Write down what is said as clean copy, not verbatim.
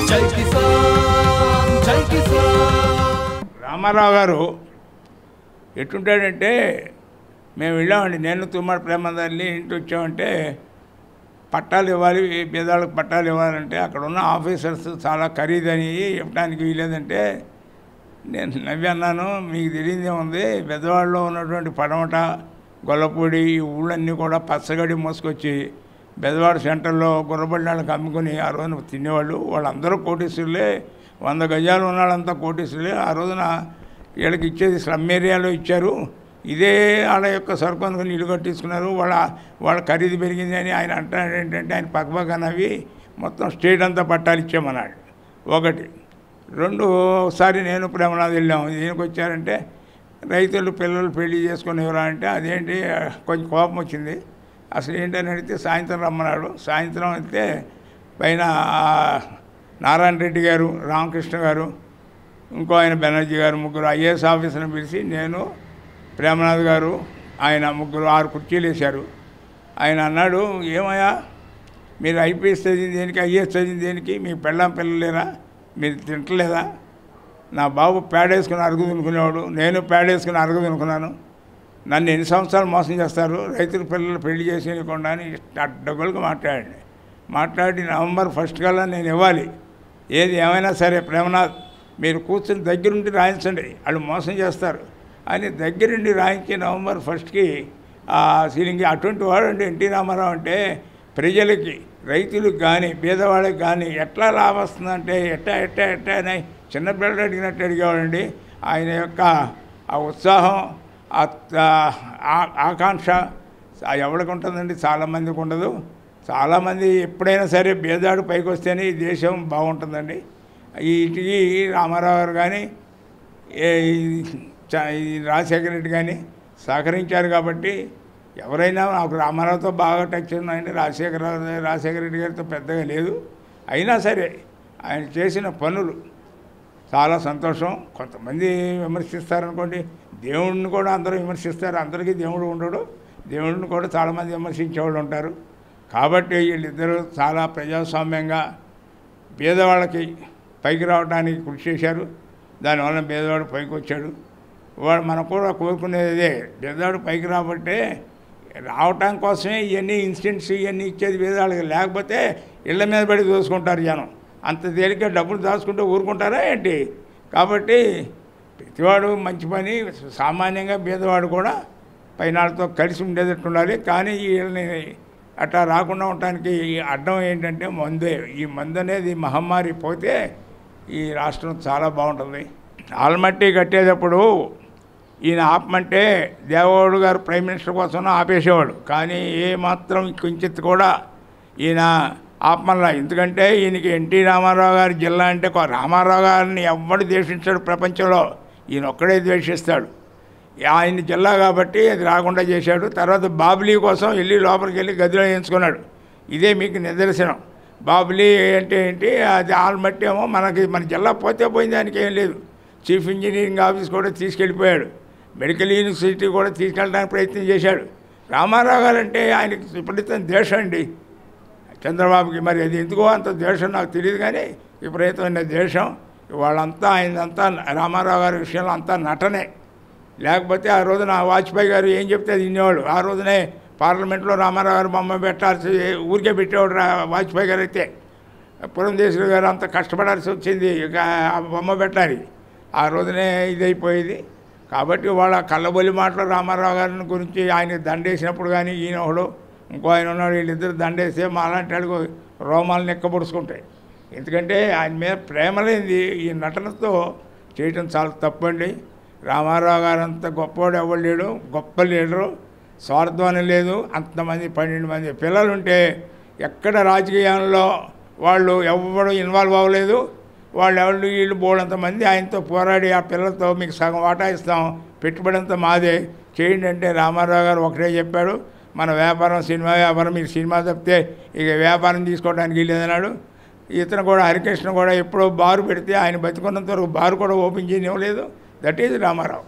జై కిసాన్ జై కిసాన్. రామారావు గారు ఎట్టుంటాడంటే, మేము వెళ్ళామండి, నేను తుమ్మడి ప్రేమదాన్ని ఇంటి వచ్చామంటే పట్టాలు ఇవ్వాలి, పేదవాళ్ళకి పట్టాలు ఇవ్వాలంటే అక్కడ ఉన్న ఆఫీసర్స్ చాలా ఖరీదని ఇవ్వడానికి వీలేదంటే నేను నవ్వి అన్నాను, మీకు తెలియదే ఉంది, పెద్దవాళ్ళలో ఉన్నటువంటి పడమట గొల్లపూడి ఈ ఊళ్ళన్నీ కూడా పచ్చగడి మోసుకొచ్చి బెదవాడ సెంటర్లో గుర్రబడినాళ్ళకి అమ్ముకుని ఆ రోజున తినేవాళ్ళు. వాళ్ళందరూ కోటీశ్వరులే, 100 గజాలు ఉన్నాళ్ళంతా కోటీశ్వరులే. ఆ రోజున వీళ్ళకి ఇచ్చేది స్లమ్ ఏరియాలో ఇచ్చారు, ఇదే వాళ్ళ యొక్క సరుకు అందుకుని ఇల్లు కట్టించుకున్నారు. వాళ్ళ ఖరీదు పెరిగింది అని ఆయన అంటాడు. ఏంటంటే ఆయన పక్కపక్కనవి మొత్తం స్టేట్ అంతా పట్టాలు ఇచ్చామన్నాడు. ఒకటి. రెండు, ఒకసారి నేను ప్రేమనాథ్ వెళ్ళాము. దీనికి వచ్చారంటే రైతులు పిల్లలు పెళ్లి చేసుకునేవరా అంటే అదేంటి కొంచెం కోపం వచ్చింది. అసలు ఏంటని అడిగితే సాయంత్రం రమ్మన్నాడు. సాయంత్రం అయితే పైన నారాయణ రెడ్డి గారు, రామకృష్ణ గారు, ఇంకో ఆయన బెనర్జీ గారు, ముగ్గురు ఐఏఎస్ ఆఫీసర్ని పిలిచి నేను ప్రేమనాథ్ గారు ఆయన ముగ్గురు 6 కుర్చీలు వేశారు. ఆయన అన్నాడు, ఏమయ్యా మీరు ఐపీఎస్ చదివింది దేనికి, ఐఏఎస్ చదివింది దేనికి, మీకు పెళ్ళాం పిల్లలు లేరా, మీరు తింటలేదా, నా బాబు పేడేసుకుని అరుగు తినుకునేవాడు, నేను పేడేసుకుని అరుగు తినుకున్నాను, నన్ను ఎన్ని సంవత్సరాలు మోసం చేస్తారు, రైతుల పిల్లలు పెళ్లి చేసేయకుండా అని అడ్డగోలుగా మాట్లాడి నవంబర్ 1 కల్లా నేను ఇవ్వాలి, ఏది ఏమైనా సరే ప్రేమనాథ్ మీరు కూర్చొని దగ్గరుండి రాయించండి, వాళ్ళు మోసం చేస్తారు అని దగ్గరుండి రాయించి నవంబర్ 1కి ఆ సీలింగ్. అటువంటి వాడు ఎన్టీ రామారావు అంటే ప్రజలకి, రైతులకు కానీ పేదవాళ్ళకి కానీ ఎట్లా లాభం వస్తుందంటే ఎట్టా అని చిన్నపిల్లలు అడిగినట్టు అడిగేవాడండి. ఆయన యొక్క ఆ ఉత్సాహం, ఆకాంక్ష ఎవరికి ఉంటుందండి, చాలామందికి ఉండదు. చాలామంది ఎప్పుడైనా సరే పేదవాడు పైకి వస్తేనే ఈ దేశం బాగుంటుందండి. వీటికి రామారావు గారు కానీ రాజశేఖర రెడ్డి కానీ సహకరించారు. కాబట్టి ఎవరైనా నాకు రామారావుతో బాగా టచ్ ఉన్నాయండి, రాజశేఖర రెడ్డి గారితో పెద్దగా లేదు. అయినా సరే ఆయన చేసిన పనులు చాలా సంతోషం. కొంతమంది విమర్శిస్తారనుకోండి, దేవుడిని కూడా అందరూ విమర్శిస్తారు, అందరికీ దేవుడు ఉండడు, దేవుడిని కూడా చాలామంది విమర్శించేవాళ్ళు ఉంటారు. కాబట్టి వీళ్ళిద్దరూ చాలా ప్రజాస్వామ్యంగా పేదవాళ్ళకి పైకి రావడానికి కృషి చేశారు. దానివల్ల పేదవాడు పైకి వచ్చాడు. వాడు మనం కూడా కోరుకునేదే, పేదవాడు పైకి రాబట్టే రావటం కోసమే ఇవన్నీ ఇన్సిడెంట్స్ ఇవన్నీ ఇచ్చేది పేదవాళ్ళకి. లేకపోతే ఇళ్ళ మీద పడి దోసుకుంటారు జనం. అంత తేలిక డబ్బులు దాచుకుంటూ ఊరుకుంటారా ఏంటి? కాబట్టి ప్రతివాడు మంచి పని, సామాన్యంగా పేదవాడు కూడా పైనాళ్ళతో కలిసి ఉండేటట్టు ఉండాలి. కానీ వీళ్ళని అట్లా రాకుండా ఉండటానికి అడ్డం ఏంటంటే మందే. ఈ మందు అనేది మహమ్మారి పోతే ఈ రాష్ట్రం చాలా బాగుంటుంది. ఆల్మట్టి కట్టేటప్పుడు ఈయన ఆపమంటే దేవగౌడ గారు ప్రైమ్ మినిస్టర్ కోసం ఆపేసేవాడు. కానీ ఏమాత్రం కించిత్ కూడా ఈయన ఆపమల్లా. ఎందుకంటే ఈయనకి ఎన్టీ రామారావు గారి జిల్లా అంటే రామారావు గారిని ఎవడు ద్వేషించాడు ప్రపంచంలో, ఈయన ఒక్కడే ద్వేషిస్తాడు. ఆయన జిల్లా కాబట్టి అది రాకుండా చేశాడు. తర్వాత బాబ్లీ కోసం వెళ్ళి లోపలికి వెళ్ళి గదిలో వేయించుకున్నాడు. ఇదే మీకు నిదర్శనం. బాబ్లీ అంటే ఏంటి, అది ఆల్మట్టి ఏమో మన జిల్లా పోతే పోయింది, దానికి ఏం లేదు. చీఫ్ ఇంజనీరింగ్ ఆఫీస్ కూడా తీసుకెళ్ళిపోయాడు, మెడికల్ యూనివర్సిటీ కూడా తీసుకెళ్ళడానికి ప్రయత్నం చేశాడు. రామారావు గారు అంటే ఆయనకి విపరీతం ద్వేషం అండి చంద్రబాబుకి. మరి అది ఎందుకో అంత ద్వేషం నాకు తెలియదు, కానీ విపరీతమైన ద్వేషం. వాళ్ళంతా ఆయనంతా రామారావు గారి విషయంలో అంతా నటనే. లేకపోతే ఆ రోజున వాజ్పేయి గారు ఏం చెప్తే అది వినేవాళ్ళు. ఆ రోజునే పార్లమెంట్లో రామారావు గారు బొమ్మ పెట్టాల్సి ఊరికే పెట్టేవాడు వాజ్పేయి గారు. అయితే పురంధేశ్వరి గారు అంత కష్టపడాల్సి వచ్చింది ఇక ఆ బొమ్మ పెట్టాలి. ఆ రోజునే ఇదైపోయేది. కాబట్టి వాళ్ళ కళ్ళబొల్లి మాటలు రామారావు గారిని గురించి ఆయన దండేసినప్పుడు కానీ ఈయన ఒకడు ఇంకో ఆయన ఉన్నాడు, వీళ్ళిద్దరు దండేస్తే మా అలాంటి వాళ్ళకు రోమాలను ఎక్కబొడుచుకుంటాయి. ఎందుకంటే ఆయన మీద ప్రేమ లేనిది ఈ నటనతో చేయటం చాలా తప్పండి. రామారావు గారు అంత గొప్పవాడు ఎవరు లేడు, గొప్ప లీడరు, స్వార్థం లేదు. అంతమంది 12 మంది పిల్లలు ఉంటే ఎక్కడ రాజకీయాల్లో వాళ్ళు ఎవరు ఇన్వాల్వ్ అవ్వలేదు. వాళ్ళు వీళ్ళు బోడంతమంది ఆయనతో పోరాడి ఆ పిల్లలతో మీకు సగం వాటా ఇస్తాం, పెట్టుబడి అంతా మాదే చేయండి అంటే రామారావు గారు ఒకటే చెప్పాడు, మన వ్యాపారం సినిమా వ్యాపారం, మీరు సినిమా తప్పితే ఇక వ్యాపారం తీసుకోవడానికి లేదన్నాడు. ఇతను కూడా హరికృష్ణ కూడా ఎప్పుడో బారు పెడితే ఆయన బతుకున్నంత వరకు బారు కూడా ఓపెన్ చేయనివ్వలేదు. That is Ramarao.